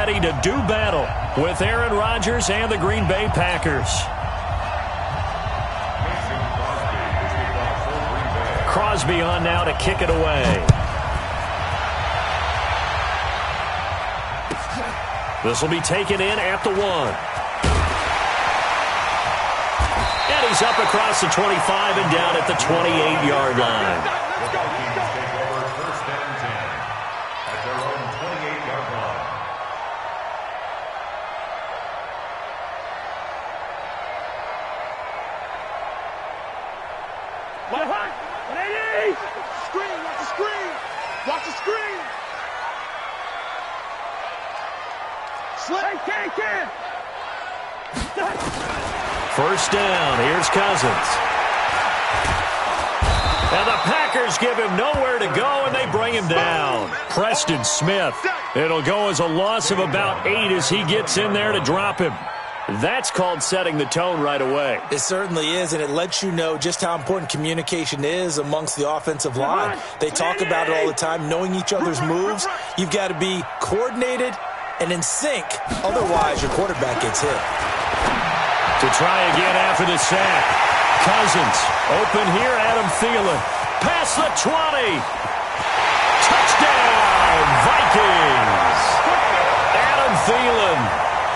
ready to do battle with Aaron Rodgers and the Green Bay Packers. Crosby on now to kick it away. This will be taken in at the 1. And he's up across the 25 and down at the 28-yard line. Watch the screen. First down. Here's Cousins. And the Packers give him nowhere to go, and they bring him down. Preston Smith. It'll go as a loss of about 8 as he gets in there to drop him. That's called setting the tone right away. It certainly is, and it lets you know just how important communication is amongst the offensive line. They talk about it all the time, knowing each other's moves. You've got to be coordinated and in sync. Otherwise, your quarterback gets hit. To try again after the sack. Cousins open here, Adam Thielen. Past the 20. Touchdown, Vikings. Adam Thielen.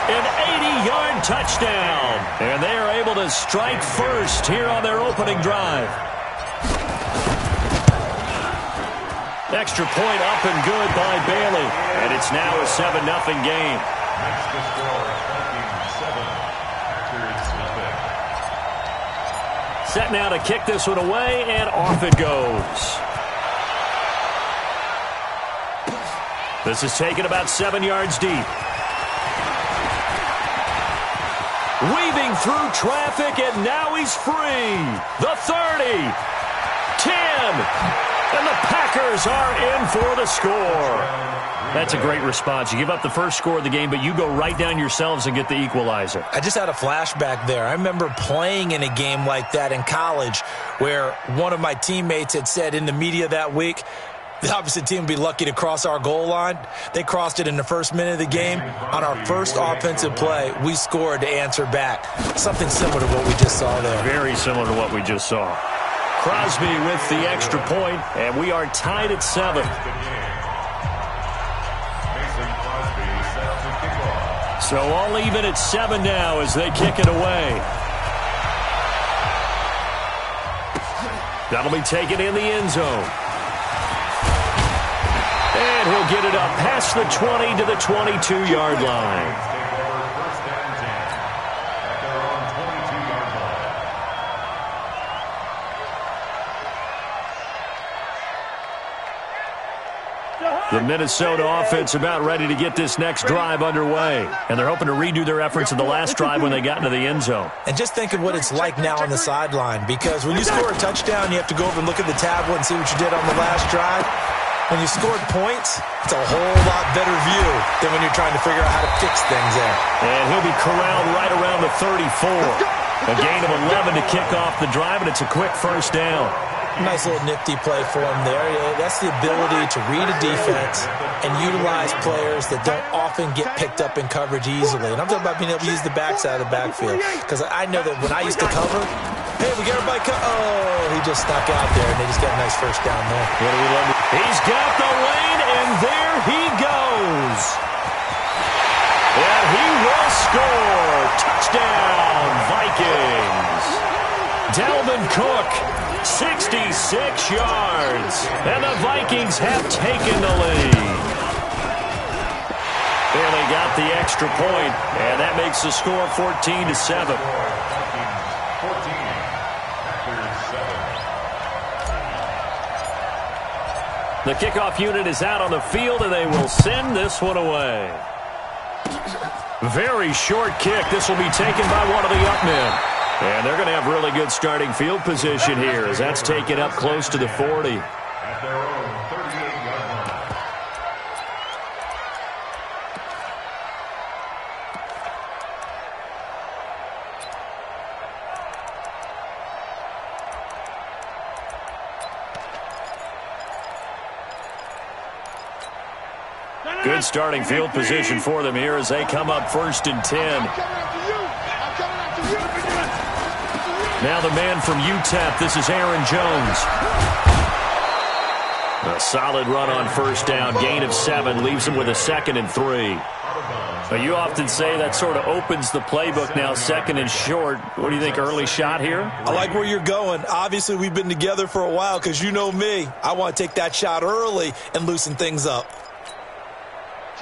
An 80-yard touchdown. And they are able to strike first here on their opening drive. Extra point up and good by Bailey. And it's now a 7-0 game. Set now to kick this one away, and off it goes. This is taken about 7 yards deep. Weaving through traffic, and now he's free. The 30, 10, and the Packers are in for the score. That's a great response. You give up the first score of the game, but you go right down yourselves and get the equalizer. I just had a flashback there. I remember playing in a game like that in college where one of my teammates had said in the media that week, the opposite team would be lucky to cross our goal line. They crossed it in the first minute of the game. On our first offensive play, we scored to answer back. Something similar to what we just saw there. Very similar to what we just saw. Crosby with the extra point, and we are tied at 7. So all even at 7 now as they kick it away. That'll be taken in the end zone. And he'll get it up past the 20 to the 22-yard line. The Minnesota offense about ready to get this next drive underway. And they're hoping to redo their efforts in the last drive when they got into the end zone. And just think of what it's like now on the sideline. Because when you score a touchdown, you have to go over and look at the tablet and see what you did on the last drive. When you scored points, it's a whole lot better view than when you're trying to figure out how to fix things there. And he'll be corralled right around the 34. A gain of 11 to kick off the drive, and it's a quick first down. Nice little nifty play for him there. That's the ability to read a defense and utilize players that don't often get picked up in coverage easily. And I'm talking about being able to use the backside of the backfield. Because I know that when I used to cover, hey, we get everybody he just snuck out there, and they just got a nice first down there. What do we love? He's got the lane, and there he goes. And he will score. Touchdown, Vikings. Dalvin Cook, 66 yards. And the Vikings have taken the lead. Barely got the extra point, and that makes the score 14-7. The kickoff unit is out on the field, and they will send this one away. Very short kick. This will be taken by one of the up men. And they're going to have really good starting field position here as that's taken up close to the 40. At their own 38-yard line. Good Good starting field position for them here as they come up 1st and 10. Now the man from UTEP, this is Aaron Jones. A solid run on 1st down, gain of 7, leaves him with a 2nd and 3. But you often say that sort of opens the playbook now, 2nd and short. What do you think, early shot here? I like where you're going. Obviously, we've been together for a while because you know me. I want to take that shot early and loosen things up.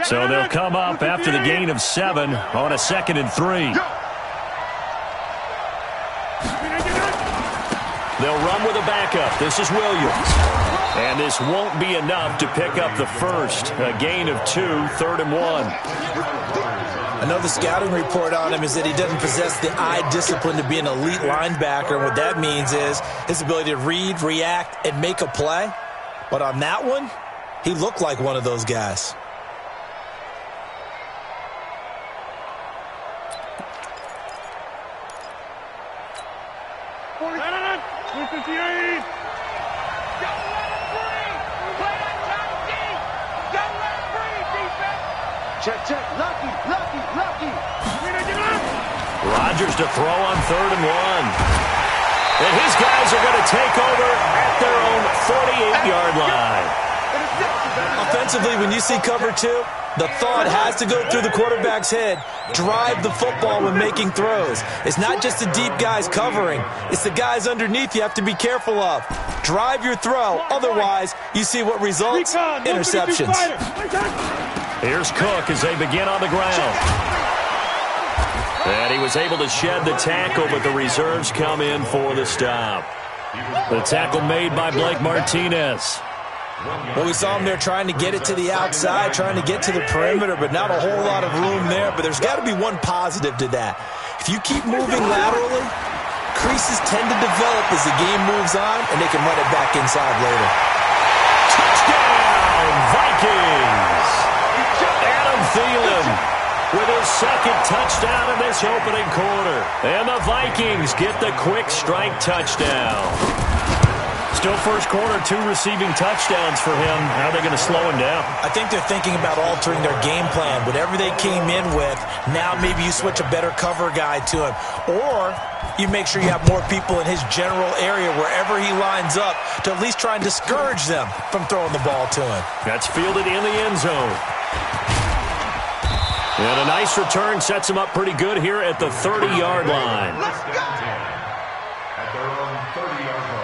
So they'll come up after the gain of 7 on a 2nd and 3. They'll run with a backup. This is Williams. And this won't be enough to pick up the first. A gain of 2, 3rd and 1. I know the scouting report on him is that he doesn't possess the eye discipline to be an elite linebacker. And what that means is his ability to read, react, and make a play. But on that one, he looked like one of those guys. Check. Lucky. Rodgers to throw on 3rd and 1. And his guys are going to take over at their own 48-yard line. Offensively, when you see cover 2, the thought has to go through the quarterback's head. Drive the football when making throws. It's not just the deep guys covering. It's the guys underneath you have to be careful of. Drive your throw. Otherwise, you see what results? Interceptions. Here's Cook as they begin on the ground. And he was able to shed the tackle, but the reserves come in for the stop. The tackle made by Blake Martinez. Well, we saw him there trying to get it to the outside, trying to get to the perimeter, but not a whole lot of room there. But there's got to be one positive to that. If you keep moving laterally, creases tend to develop as the game moves on, and they can run it back inside later. Touchdown, Vikings! Adam Thielen with his 2nd touchdown in this opening quarter. And the Vikings get the quick strike touchdown. Still first quarter, 2 receiving touchdowns for him. How are they going to slow him down? I think they're thinking about altering their game plan. Whatever they came in with, now maybe you switch a better cover guy to him. Or you make sure you have more people in his general area wherever he lines up to at least try and discourage them from throwing the ball to him. That's fielded in the end zone. And a nice return sets him up pretty good here at the 30-yard line. Let's go! At their own 30-yard line.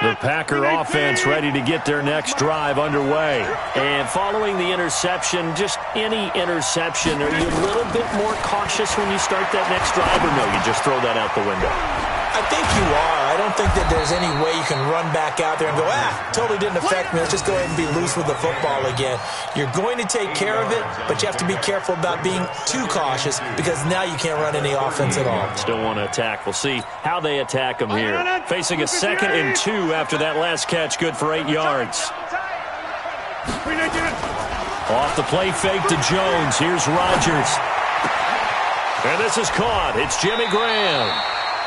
The Packer offense ready to get their next drive underway. And following the interception, just any interception, are you a little bit more cautious when you start that next drive, or no, you just throw that out the window? I think you are. I don't think that there's any way you can run back out there and go, totally didn't affect me. Let's just go ahead and be loose with the football again. You're going to take care of it, but you have to be careful about being too cautious because now you can't run any offense at all. Still want to attack. We'll see how they attack him here. Facing a 2nd and 2 after that last catch, good for 8 yards. Off the play fake to Jones. Here's Rodgers. And this is caught. It's Jimmy Graham.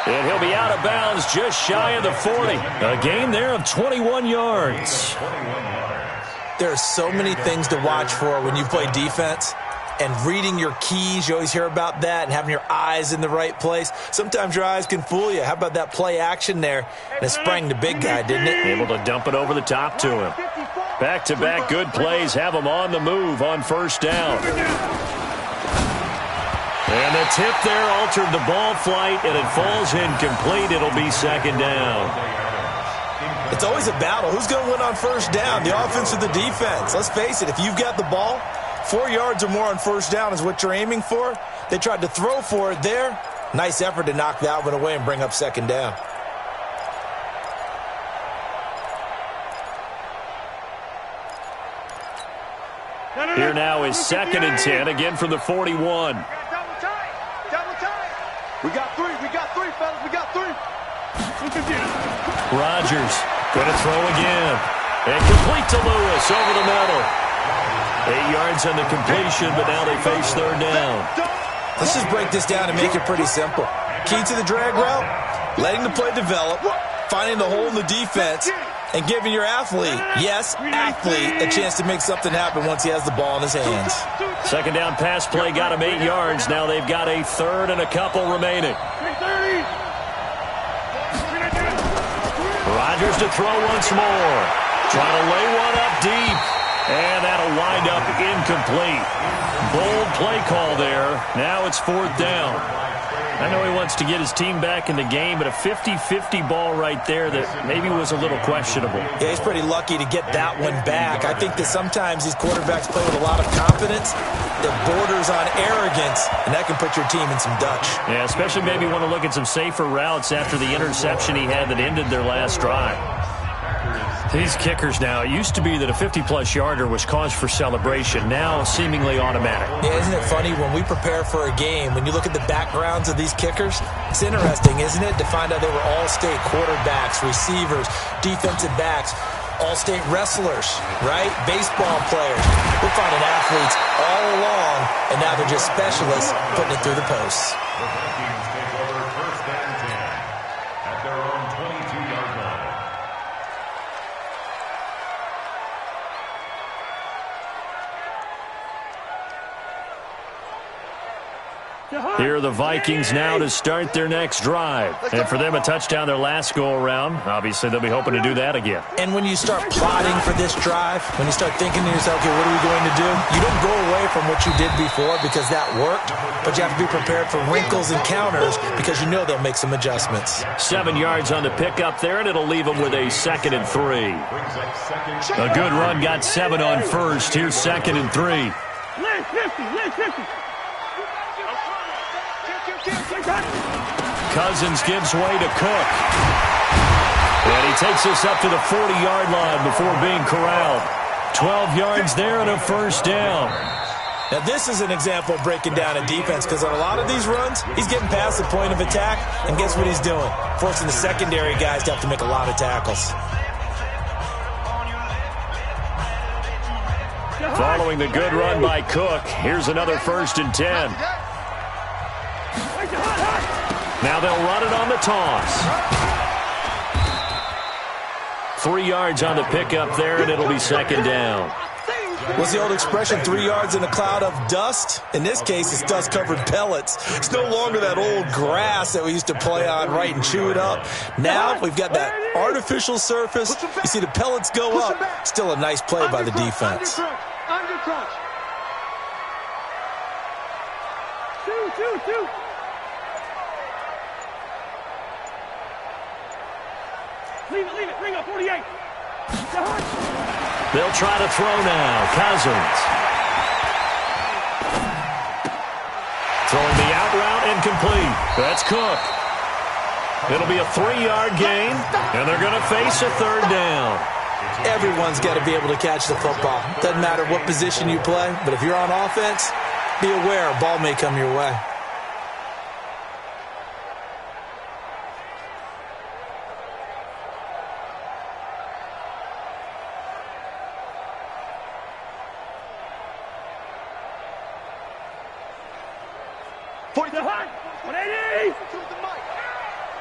And he'll be out of bounds just shy of the 40. A gain there of 21 yards. There are so many things to watch for when you play defense. And reading your keys, you always hear about that, and having your eyes in the right place. Sometimes your eyes can fool you. How about that play action there? And it sprang the big guy, didn't it? Able to dump it over the top to him. Back-to-back good plays have him on the move on 1st down. And the tip there altered the ball flight, and it falls incomplete. It'll be 2nd down. It's always a battle. Who's going to win on 1st down, the offense or the defense? Let's face it, if you've got the ball, 4 yards or more on 1st down is what you're aiming for. They tried to throw for it there. Nice effort to knock that one away and bring up 2nd down. Here now is 2nd and 10, again from the 41. We got three, fellas. We got 3. Rodgers going to throw again. And complete to Lewis over the middle. 8 yards on the completion, but now they face third down. Let's just break this down and make it pretty simple. Key to the drag route, letting the play develop, finding the hole in the defense, and giving your athlete, yes, athlete, a chance to make something happen once he has the ball in his hands. Second down pass play got him 8 yards. Now they've got a third and a couple remaining. Rodgers to throw once more. Trying to lay one up deep. And that'll wind up incomplete. Bold play call there. Now it's fourth down. I know he wants to get his team back in the game, but a 50-50 ball right there that maybe was a little questionable. Yeah, he's pretty lucky to get that one back. I think that sometimes these quarterbacks play with a lot of confidence that borders on arrogance, and that can put your team in some Dutch. Yeah, especially maybe want to look at some safer routes after the interception he had that ended their last drive. These kickers now, it used to be that a 50-plus yarder was cause for celebration. Now, seemingly automatic. Yeah, isn't it funny when we prepare for a game, when you look at the backgrounds of these kickers, it's interesting, isn't it, to find out they were all-state quarterbacks, receivers, defensive backs, all-state wrestlers, right? Baseball players. We're finding athletes all along, and now they're just specialists putting it through the posts. The Vikings take over first and 10 at their own 22-yard line. Here are the Vikings now to start their next drive. And for them, a touchdown their last go-around. Obviously, they'll be hoping to do that again. And when you start plotting for this drive, when you start thinking to yourself, okay, what are we going to do? You don't go away from what you did before because that worked, but you have to be prepared for wrinkles and counters because you know they'll make some adjustments. 7 yards on the pickup there, and it'll leave them with a 2nd and 3. A good run got 7 on first. Here's 2nd and 3. Cousins gives way to Cook. And he takes us up to the 40-yard line before being corralled. 12 yards there and a first down. Now, this is an example of breaking down a defense because on a lot of these runs, he's getting past the point of attack, and guess what he's doing? Forcing the secondary guys to have to make a lot of tackles. Following the good run by Cook, here's another 1st and 10. Now they'll run it on the toss. 3 yards on the pickup there, and it'll be 2nd down. What's the old expression, 3 yards in a cloud of dust? In this case, it's dust-covered pellets. It's no longer that old grass that we used to play on, right, and chew it up. Now we've got that artificial surface. You see the pellets go up. Still a nice play by the defense. Under crunch. Two. Leave it. Bring up 48. They'll try to throw now. Cousins. Throwing the out route incomplete. That's Cook. It'll be a 3-yard gain, and they're going to face a 3rd down. Everyone's got to be able to catch the football. Doesn't matter what position you play, but if you're on offense, be aware a ball may come your way.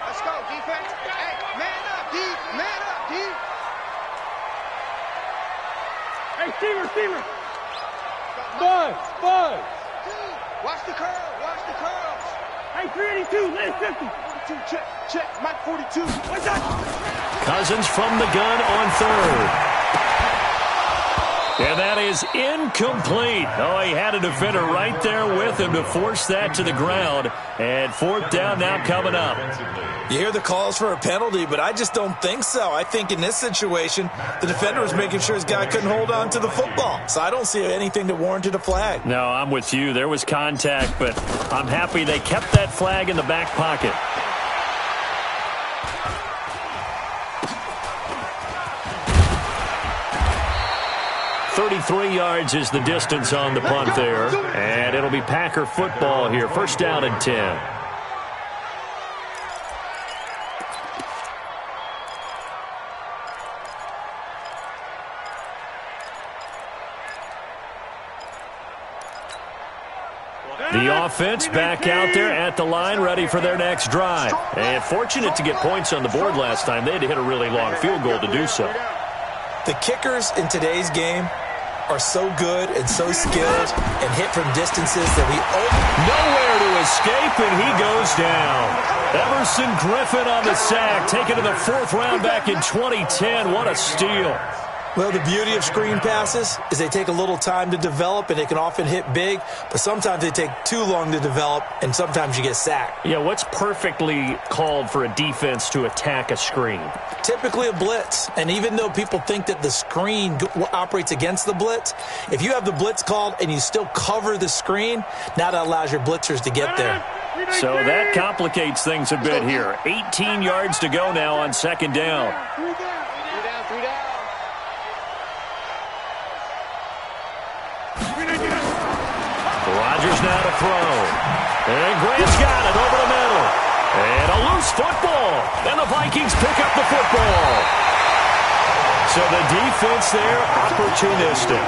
Let's go, defense. Hey, man up, D. Man up, D. Hey, Steamer. Buzz. Watch the curls. Hey, 382, left 50. 42, check. Mike 42. What's that? Cousins from the gun on 3rd. And that is incomplete. Oh, he had a defender right there with him to force that to the ground. And 4th down now coming up. You hear the calls for a penalty, but I just don't think so. I think in this situation, the defender was making sure his guy couldn't hold on to the football. So I don't see anything that warranted a flag. No, I'm with you. There was contact, but I'm happy they kept that flag in the back pocket. .33 yards is the distance on the punt there. And it'll be Packer football here. 1st down and 10. offense back out there at the line, ready for their next drive. And fortunate to get points on the board last time. They had to hit a really long field goal to do so. The kickers in today's game are so good and so skilled and hit from distances that nowhere to escape, and he goes down. Everson Griffin on the sack, taken to the 4th round back in 2010. What a steal. Well, the beauty of screen passes is they take a little time to develop, and they can often hit big, but sometimes they take too long to develop, and sometimes you get sacked. Yeah, what's perfectly called for a defense to attack a screen? Typically a blitz, and even though people think that the screen operates against the blitz, if you have the blitz called and you still cover the screen, now that allows your blitzers to get there. So that complicates things a bit here. 18 yards to go now on 2nd down. Rodgers now to throw. And Grant's got it over the middle. And a loose football. And the Vikings pick up the football. So the defense there, opportunistic.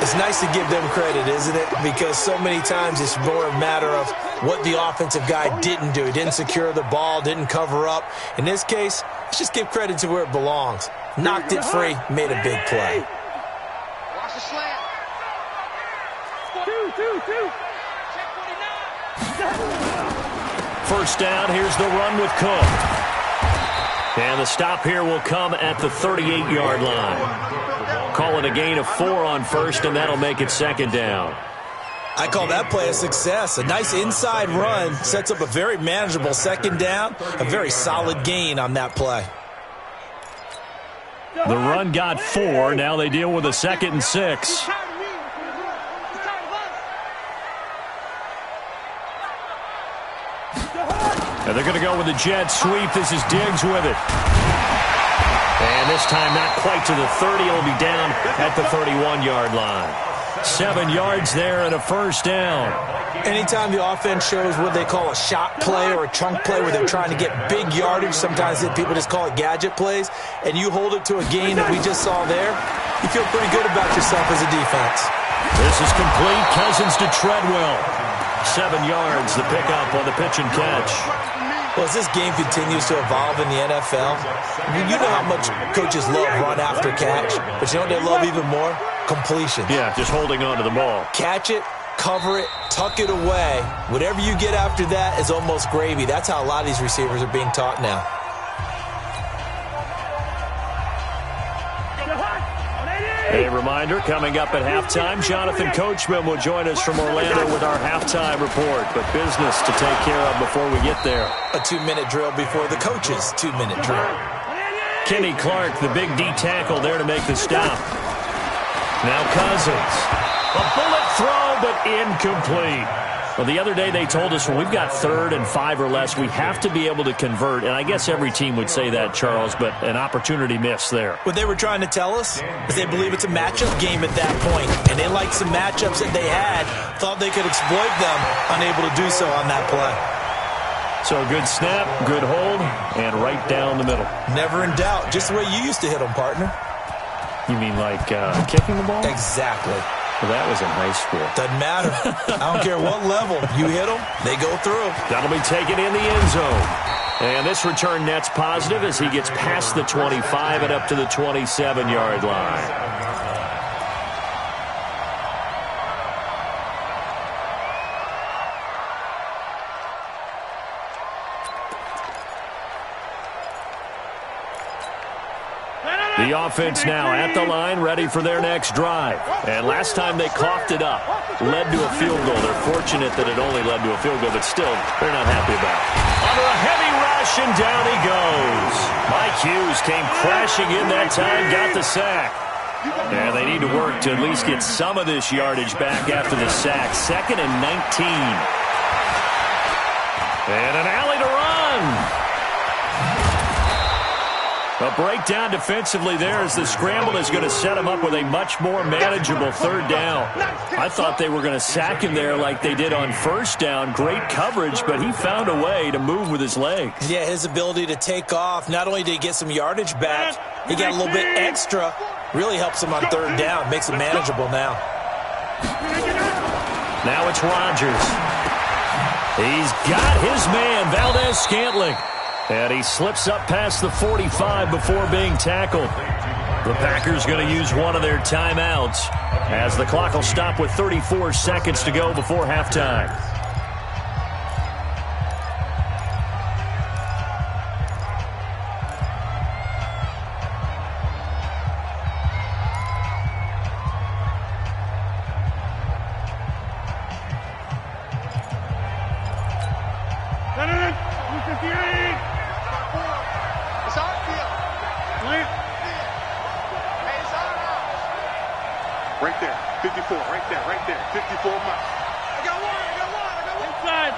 It's nice to give them credit, isn't it? Because so many times it's more a matter of what the offensive guy didn't do. He didn't secure the ball, didn't cover up. In this case, let's just give credit to where it belongs. Knocked it free, made a big play. Watch the slant. Two. First down, here's the run with Cook. And the stop here will come at the 38-yard line. Call it a gain of 4 on 1st, and that'll make it 2nd down. I call that play a success. A nice inside run sets up a very manageable 2nd down, a very solid gain on that play. The run got 4. Now they deal with a 2nd and 6. And they're going to go with the jet sweep. This is Diggs with it. And this time not quite to the 30. It'll be down at the 31-yard line. 7 yards there and a 1st down. Anytime the offense shows what they call a shot play or a chunk play where they're trying to get big yardage, sometimes people just call it gadget plays, and you hold it to a gain that we just saw there, you feel pretty good about yourself as a defense. This is complete. Cousins to Treadwell. 7 yards, the pickup on the pitch and catch. Well, as this game continues to evolve in the NFL, you know how much coaches love run after catch, but you know what they love even more? Completion. Yeah, just holding on to the ball. Catch it, cover it, tuck it away. Whatever you get after that is almost gravy. That's how a lot of these receivers are being taught now. A reminder, coming up at halftime, Jonathan Coachman will join us from Orlando with our halftime report. But business to take care of before we get there. A 2-minute drill before the coach's 2-minute drill. Kenny Clark, the big D tackle there to make the stop. Now Cousins. A bullet throw, but incomplete. Well, the other day they told us when we've got 3rd and 5 or less, we have to be able to convert. And I guess every team would say that, Charles, but an opportunity miss there. What they were trying to tell us is they believe it's a matchup game at that point. And they liked some matchups that they had, thought they could exploit them, unable to do so on that play. So a good snap, good hold, and right down the middle. Never in doubt. Just the way you used to hit them, partner. You mean like kicking the ball? Exactly. Well, that was in high school. Doesn't matter. I don't care what level. You hit them, they go through. That'll be taken in the end zone. And this return net's positive as he gets past the 25 and up to the 27-yard line. The offense now at the line, ready for their next drive. And last time they coughed it up, led to a field goal. They're fortunate that it only led to a field goal, but still, they're not happy about it. Under a heavy rush, and down he goes. Mike Hughes came crashing in that time, got the sack. And they need to work to at least get some of this yardage back after the sack. 2nd and 19. And an alley to run. A breakdown defensively there as the scramble is going to set him up with a much more manageable 3rd down. I thought they were going to sack him there like they did on 1st down. Great coverage, but he found a way to move with his legs. Yeah, his ability to take off, not only did he get some yardage back, he got a little bit extra. Really helps him on 3rd down, makes it manageable now. Now it's Rodgers. He's got his man, Valdez-Scantling. And he slips up past the 45 before being tackled. The Packers going to use one of their timeouts as the clock will stop with 34 seconds to go before halftime. Right there, 54, right there, 54 Mike. I got one. Inside.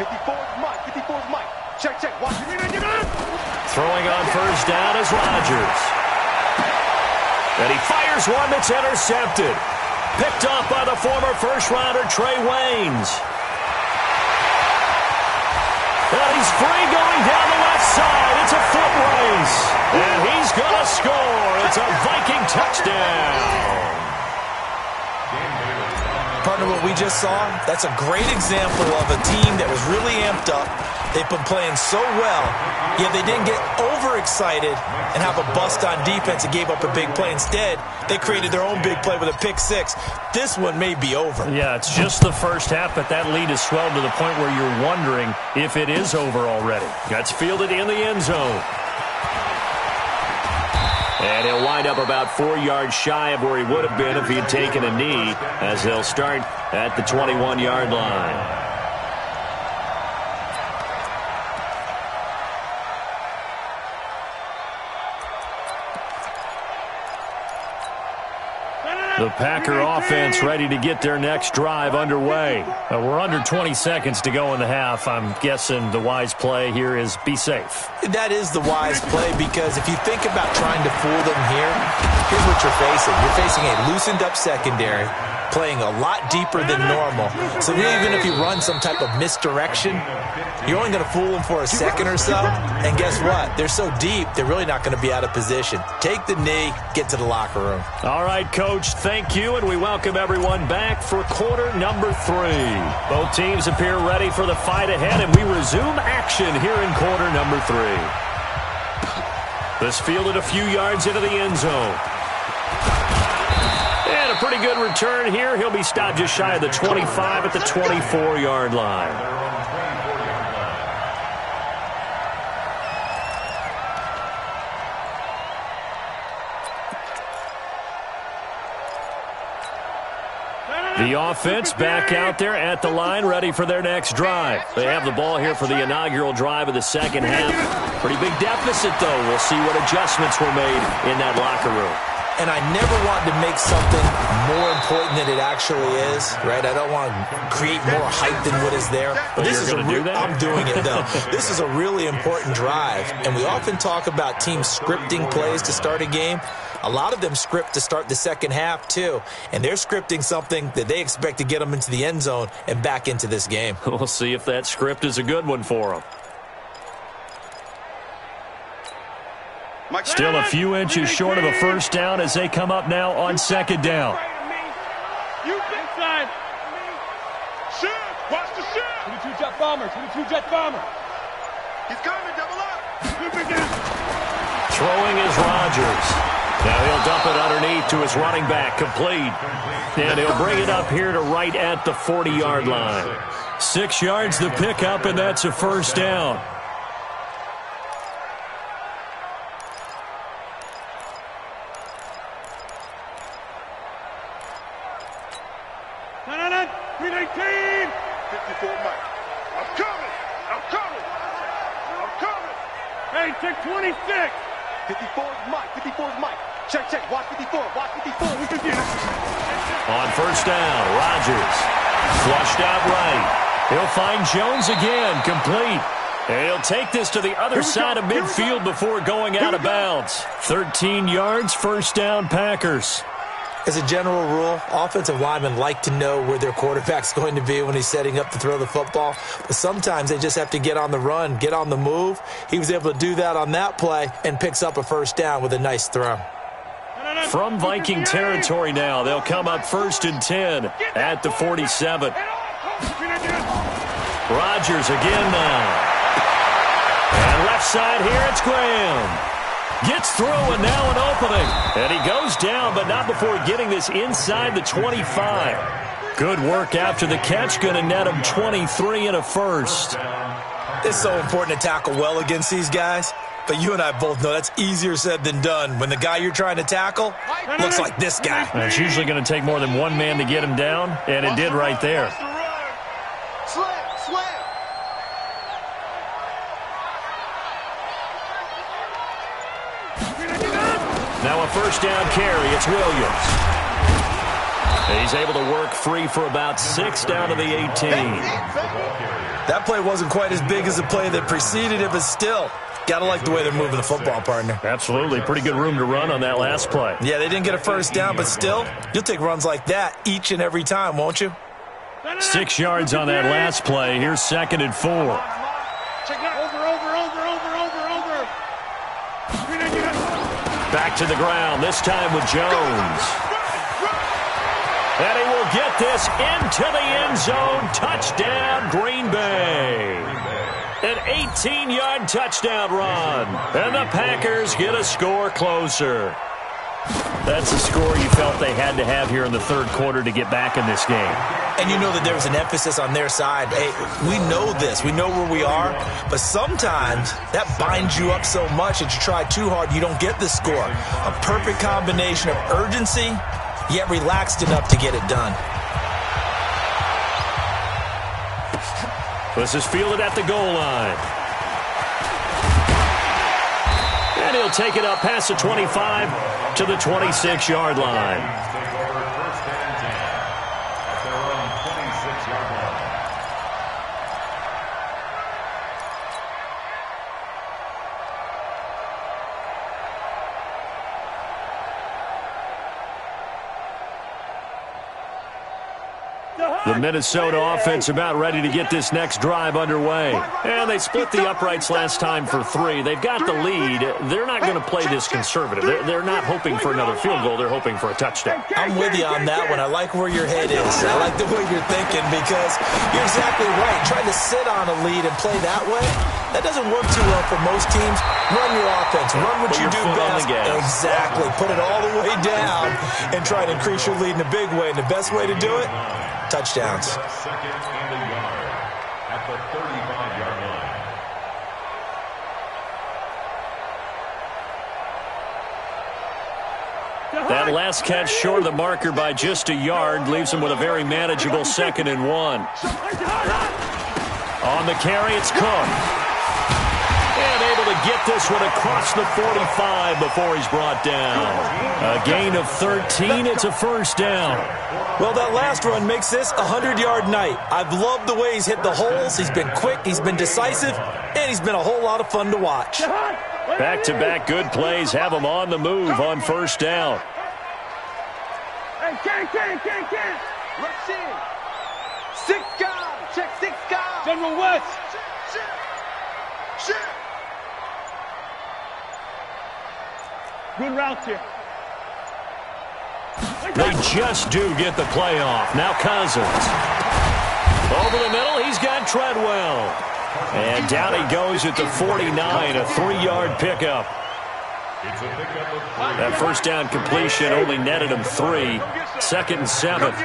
54 is Mike, 54 is Mike. Check, watch it. Throwing on first down is Rodgers. And he fires one that's intercepted. Picked off by the former first-rounder Trey Waynes. And he's free going down the left side. It's a foot race. And he's going to score. It's a Viking touchdown. Partner, what we just saw, that's a great example of a team that was really amped up. They've been playing so well, yet they didn't get overexcited and have a bust on defense and gave up a big play. Instead, they created their own big play with a pick six. This one may be over. Yeah, it's just the first half, but that lead has swelled to the point where you're wondering if it is over already. That's fielded in the end zone. And he'll wind up about 4 yards shy of where he would have been if he had taken a knee, as they'll start at the 21-yard line. The Packer offense ready to get their next drive underway. We're under 20 seconds to go in the half. I'm guessing the wise play here is be safe. That is the wise play, because if you think about trying to fool them here, here's what you're facing. You're facing a loosened-up secondary, playing a lot deeper than normal. So even if you run some type of misdirection, you're only going to fool them for a second or so. And guess what? They're so deep, they're really not going to be out of position. Take the knee, get to the locker room. All right, Coach, thank you, and we welcome everyone back for quarter number 3. Both teams appear ready for the fight ahead, and we resume action here in quarter number 3. This fielded a few yards into the end zone. And a pretty good return here. He'll be stopped just shy of the 25 at the 24-yard line. The offense back out there at the line, ready for their next drive. They have the ball here for the inaugural drive of the second half. Pretty big deficit, though. We'll see what adjustments were made in that locker room. And I never want to make something more important than it actually is, right? I don't want to create more hype than what is there. But this is I'm doing it, though. This is a really important drive. And we often talk about teams scripting plays to start a game. A lot of them script to start the second half, too. And they're scripting something that they expect to get them into the end zone and back into this game. We'll see if that script is a good one for them. Still a few inches short of a first down as they come up now on second down. You inside. Shoot. Watch the shoot. 22 jet bomber. 22 jet bomber. He's coming. Double up. Throwing is Rodgers. Now he'll dump it underneath to his running back, complete. And he'll bring it up here to right at the 40-yard line. 6 yards the pickup, and that's a first down. No. 319. 54 Mike. I'm coming. Hey, check 26. 54 is Mike. Check. Watch 54. On first down, Rodgers. Flushed out right. He'll find Jones again, complete. And he'll take this to the other side of midfield before going out of bounds. 13 yards, first down, Packers. As a general rule, offensive linemen like to know where their quarterback's going to be when he's setting up to throw the football. But sometimes they just have to get on the run, get on the move. He was able to do that on that play and picks up a first down with a nice throw. From Viking territory now, they'll come up 1st and 10 at the 47. Rodgers again now. And left side here, it's Graham. Gets through and now an opening. And he goes down, but not before getting this inside the 25. Good work after the catch. Going to net him 23 and a first. It's so important to tackle well against these guys. But you and I both know that's easier said than done. When the guy you're trying to tackle looks like this guy. And it's usually going to take more than one man to get him down, and it did right there. Now a first down carry. It's Williams. He's able to work free for about 6 down to the 18. That play wasn't quite as big as the play that preceded it, but still, gotta like the way they're moving the football, partner. Absolutely. Pretty good room to run on that last play. Yeah, they didn't get a first down, but still, you'll take runs like that each and every time, won't you? 6 yards on that last play. Here's 2nd and 4. Back to the ground, this time with Jones. And he will get this into the end zone. Touchdown, Green Bay. An 18-yard touchdown run. And the Packers get a score closer. That's a score you felt they had to have here in the third quarter to get back in this game. And you know that there was an emphasis on their side. Hey, we know this. We know where we are. But sometimes that binds you up so much that you try too hard, you don't get the score. A perfect combination of urgency, yet relaxed enough to get it done. This is fielded at the goal line. And he'll take it up past the 25 to the 26-yard line. The Minnesota offense about ready to get this next drive underway. And they split the uprights last time for 3. They've got the lead. They're not going to play this conservative. They're not hoping for another field goal. They're hoping for a touchdown. I'm with you on that one. I like where your head is. I like the way you're thinking because you're exactly right. Trying to sit on a lead and play that way, that doesn't work too well for most teams. Run your offense. Run what you do best. Exactly. Put it all the way down and try to increase your lead in a big way. And the best way to do it, touchdowns. Second and a yard at the 35-yard line. That last catch short of the marker by just a yard leaves him with a very manageable 2nd and 1. On the carry, it's Cook. And able to get this one across the 45 before he's brought down. A gain of 13. It's a first down. Well, that last run makes this a 100-yard night. I've loved the way he's hit the holes. He's been quick, he's been decisive, and he's been a whole lot of fun to watch. Back-to-back good plays have him on the move on first down. Hey, Ken. Rush in. 6 guys. Check 6 guys. General West. Shit. Good routes here. They just do get the play off. Now Cousins. Over the middle, he's got Treadwell. And down he goes at the 49, a 3-yard pickup. That first down completion only netted him 3. 2nd and 7. He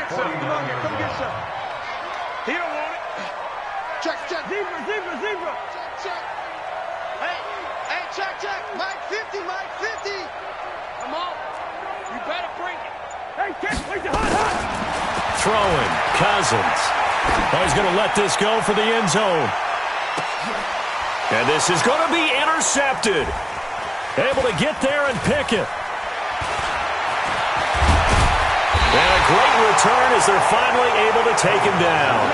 don't want it. Check. Zebra. Check. Hey, check. Mike 50. Come on. You better bring it. Hey, Ken, wait the hot. Throwing. Cousins. Oh, he's going to let this go for the end zone. And this is going to be intercepted. Able to get there and pick it. And a great return as they're finally able to take him down.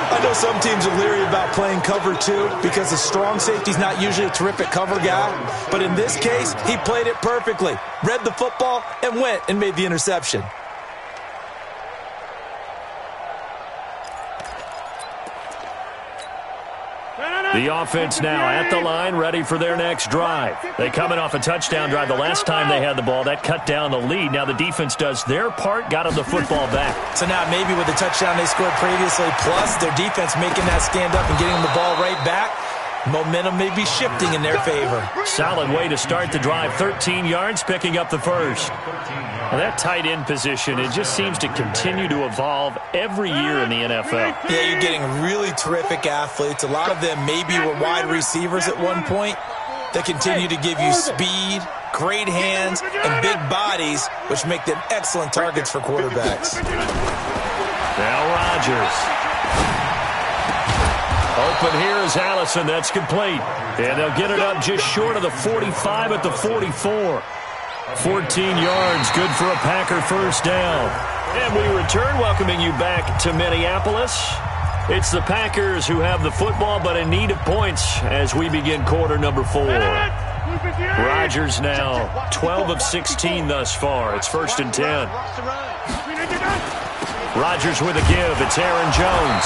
I know some teams are leery about playing cover 2 because the strong safety's not usually a terrific cover guy. But in this case, he played it perfectly. Read the football and went and made the interception. The offense now at the line, ready for their next drive. They coming off a touchdown drive the last time they had the ball. That cut down the lead. Now the defense does their part, got them the football back. So now maybe with the touchdown they scored previously, plus their defense making that stand up and getting them the ball right back, momentum may be shifting in their favor. Solid way to start the drive. 13 yards, picking up the first. Now that tight end position, it just seems to continue to evolve every year in the NFL. Yeah, you're getting really terrific athletes. A lot of them maybe were wide receivers at one point. They continue to give you speed, great hands, and big bodies, which make them excellent targets for quarterbacks. Now Rodgers. Open here is Allison. That's complete. And they'll get it up just short of the 45 at the 44. 14 yards, good for a Packer first down. And we return, welcoming you back to Minneapolis. It's the Packers who have the football, but in need of points as we begin quarter number 4. Rodgers now 12 of 16 thus far. It's 1st and 10. Rodgers with a give. It's Aaron Jones.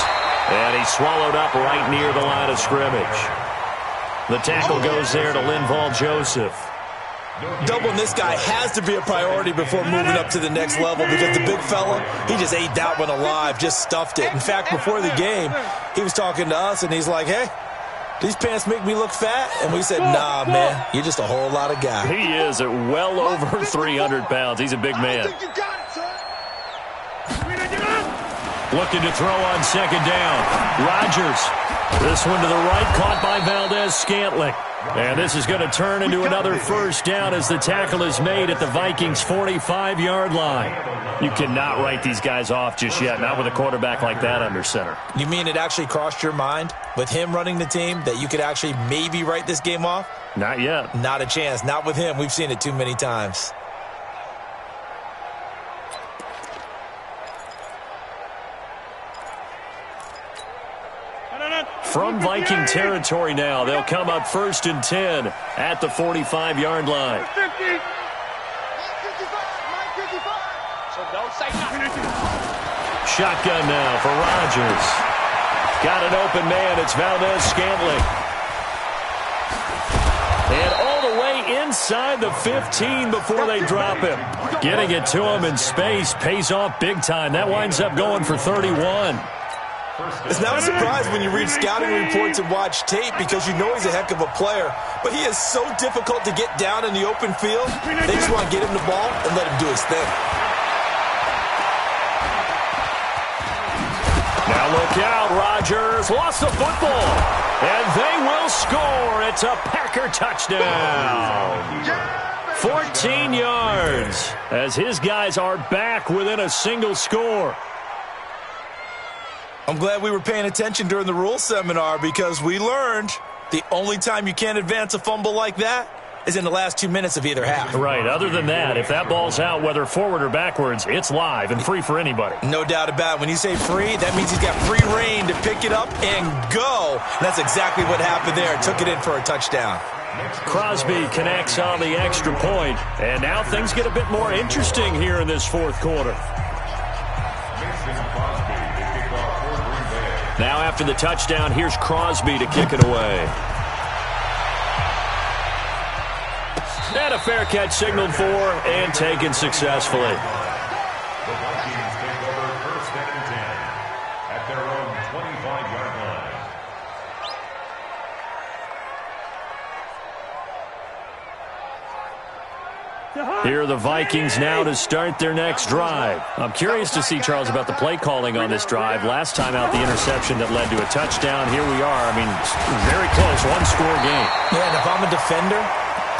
And he's swallowed up right near the line of scrimmage. The tackle goes there to Linval Joseph. Doubling this guy has to be a priority before moving up to the next level because the big fella, he just ate that one alive, just stuffed it. In fact, before the game, he was talking to us, and he's like, hey, these pants make me look fat? And we said, nah, man, you're just a whole lot of guy. He is at well over 300 pounds. He's a big man. Looking to throw on second down. Rodgers. This one to the right, caught by Valdez-Scantling. And this is going to turn into another first down as the tackle is made at the Vikings' 45-yard line. You cannot write these guys off just yet, not with a quarterback like that under center. You mean it actually crossed your mind with him running the team that you could actually maybe write this game off? Not yet. Not a chance. Not with him. We've seen it too many times. From Viking territory now, they'll come up 1st and 10 at the 45-yard line. Shotgun now for Rodgers. Got an open man. It's Valdez-Scantling. And all the way inside the 15 before they drop him. Getting it to him in space pays off big time. That winds up going for 31. It's not a surprise when you read scouting reports and watch tape because you know he's a heck of a player. But he is so difficult to get down in the open field. They just want to get him the ball and let him do his thing. Now look out, Rodgers lost the football. And they will score. It's a Packer touchdown. 14 yards as his guys are back within a single score. I'm glad we were paying attention during the rules seminar because we learned the only time you can't advance a fumble like that is in the last 2 minutes of either half. Right. Other than that, if that ball's out, whether forward or backwards, it's live and free for anybody. No doubt about it. When you say free, that means he's got free reign to pick it up and go. And that's exactly what happened there. Took it in for a touchdown. Crosby connects on the extra point. And now things get a bit more interesting here in this fourth quarter. Now after the touchdown, here's Crosby to kick it away. And a fair catch signaled for and taken successfully. The Vikings take over 1st and 10 at their own 25-yard line. Here are the Vikings now to start their next drive. I'm curious to see, Charles, about the play calling on this drive. Last time out, the interception that led to a touchdown. Here we are. I mean, very close, one-score game. Yeah, and if I'm a defender,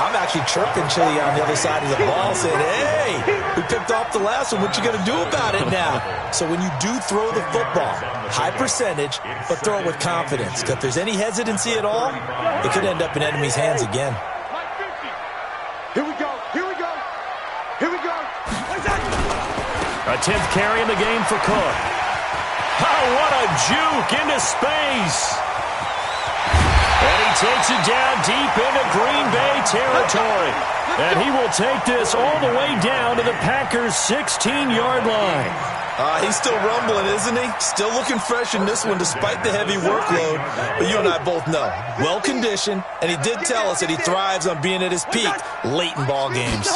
I'm actually chirping to you on the other side of the ball saying, hey, we picked off the last one. What you going to do about it now? So when you do throw the football, high percentage, but throw it with confidence. Because if there's any hesitancy at all, it could end up in enemy's hands again. Here we go. Here we go. Here we go. A 10th carry in the game for Cook. Oh, what a juke into space. And he takes it down deep into Green Bay territory. And he will take this all the way down to the Packers' 16-yard line. He's still rumbling, isn't he? Still looking fresh in this one despite the heavy workload. But you and I both know, well-conditioned, and he did tell us that he thrives on being at his peak late in ball games.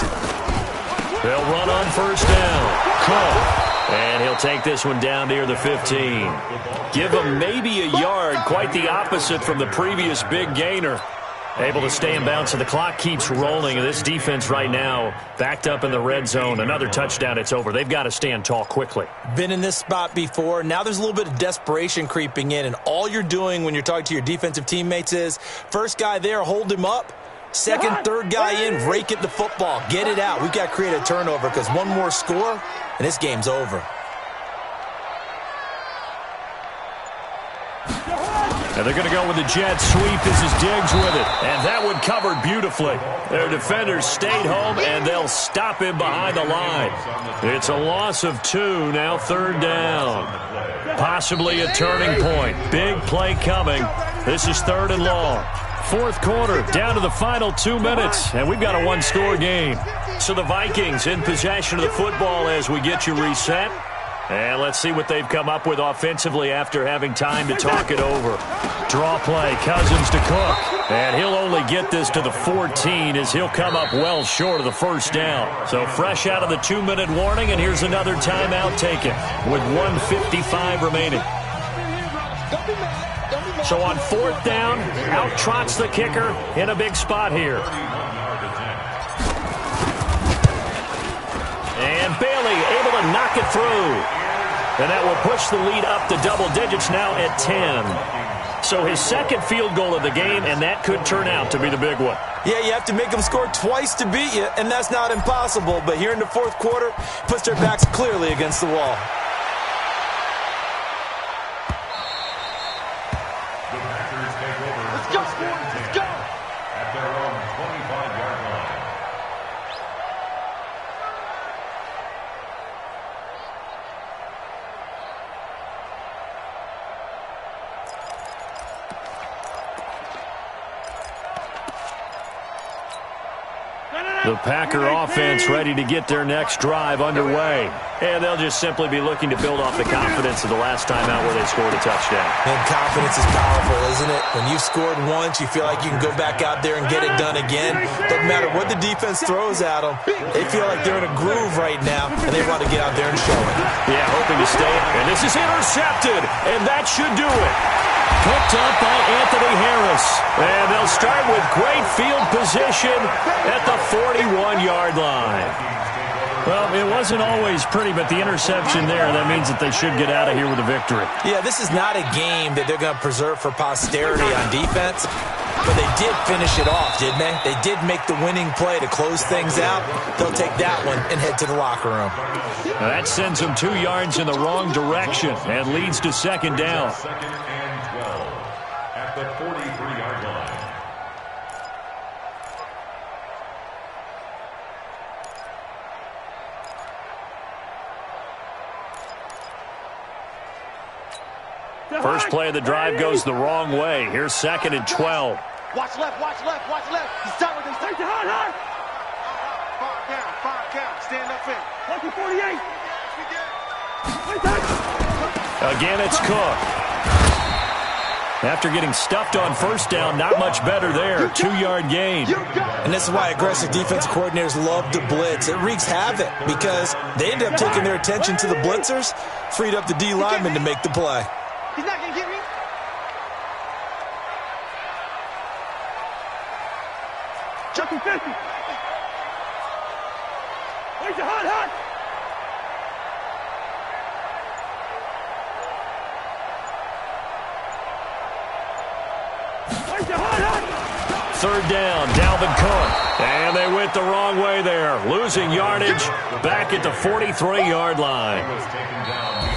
They'll run on first down. Cook. And he'll take this one down near the 15. Give him maybe a yard, quite the opposite from the previous big gainer. Able to stay in bounds, so the clock keeps rolling. And this defense right now backed up in the red zone. Another touchdown, it's over. They've got to stand tall quickly. Been in this spot before. Now there's a little bit of desperation creeping in. And all you're doing when you're talking to your defensive teammates is, first guy there, hold him up. Second, third guy in, rake at the football. Get it out. We've got to create a turnover because one more score, and this game's over. And they're going to go with the jet sweep. This is Diggs with it. And that one covered beautifully. Their defenders stayed home, and they'll stop him behind the line. It's a loss of 2, now third down. Possibly a turning point. Big play coming. This is third and long. Fourth quarter, down to the final 2 minutes, and we've got a one-score game. So the Vikings in possession of the football as we get you reset. And let's see what they've come up with offensively after having time to talk it over. Draw play, Cousins to Cook. And he'll only get this to the 14 as he'll come up well short of the first down. So fresh out of the 2-minute warning, and here's another timeout taken with 1:55 remaining. So on fourth down, out trots the kicker in a big spot here. And Bailey able to knock it through. And that will push the lead up to double digits now at 10. So his second field goal of the game, and that could turn out to be the big one. Yeah, you have to make them score twice to beat you, and that's not impossible. But here in the fourth quarter, puts their backs clearly against the wall. Let's go, let's go. At their own 25-yard line. The Packer offense ready to get their next drive underway. And they'll just simply be looking to build off the confidence of the last time out where they scored a touchdown. And confidence is powerful, isn't it? When you've scored once, you feel like you can go back out there and get it done again. Doesn't matter what the defense throws at them. They feel like they're in a groove right now, and they want to get out there and show it. Yeah, hoping to stay. And this is intercepted, and that should do it. Picked up by Anthony Harris. And they'll start with great field position at the 41-yard line. Well, it wasn't always pretty, but the interception there, that means that they should get out of here with a victory. Yeah, this is not a game that they're going to preserve for posterity on defense, but they did finish it off, didn't they? They did make the winning play to close things out. They'll take that one and head to the locker room. Now that sends them 2 yards in the wrong direction and leads to second down. Second and 12 at the 43-yard line. First play of the drive goes the wrong way. Here's second and 12. Watch left, watch left, watch left. He's done with this. Take it hard. Five count. Stand up in. Lucky 48. Again, it's Cook. After getting stuffed on first down, not much better there. 2-yard gain. And this is why aggressive defense coordinators love to blitz. It wreaks havoc because they end up taking their attention to the blitzers, freed up the D lineman to make the play. He's not going to get me. Chucky 50. Where's the hot? Where's the hot? Third down, Dalvin Cook. And they went the wrong way there. Losing yardage back at the 43-yard line.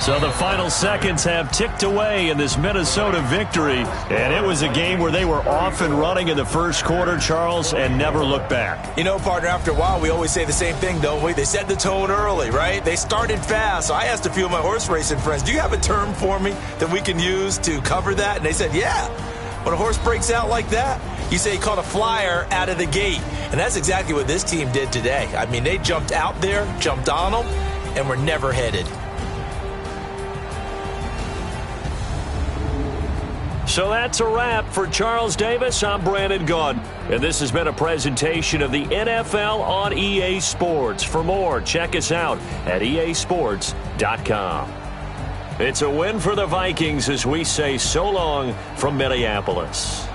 So the final seconds have ticked away in this Minnesota victory. And it was a game where they were off and running in the first quarter, Charles, and never looked back. You know, partner, after a while, we always say the same thing, don't we? They set the tone early, right? They started fast. So I asked a few of my horse racing friends, do you have a term for me that we can use to cover that? And they said, yeah. When a horse breaks out like that, you say he caught a flyer out of the gate. And that's exactly what this team did today. I mean, they jumped out there, jumped on them, and were never headed. So that's a wrap for Charles Davis. I'm Brandon Gaudin, and this has been a presentation of the NFL on EA Sports. For more, check us out at easports.com. It's a win for the Vikings as we say so long from Minneapolis.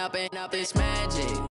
Up and up, it's magic.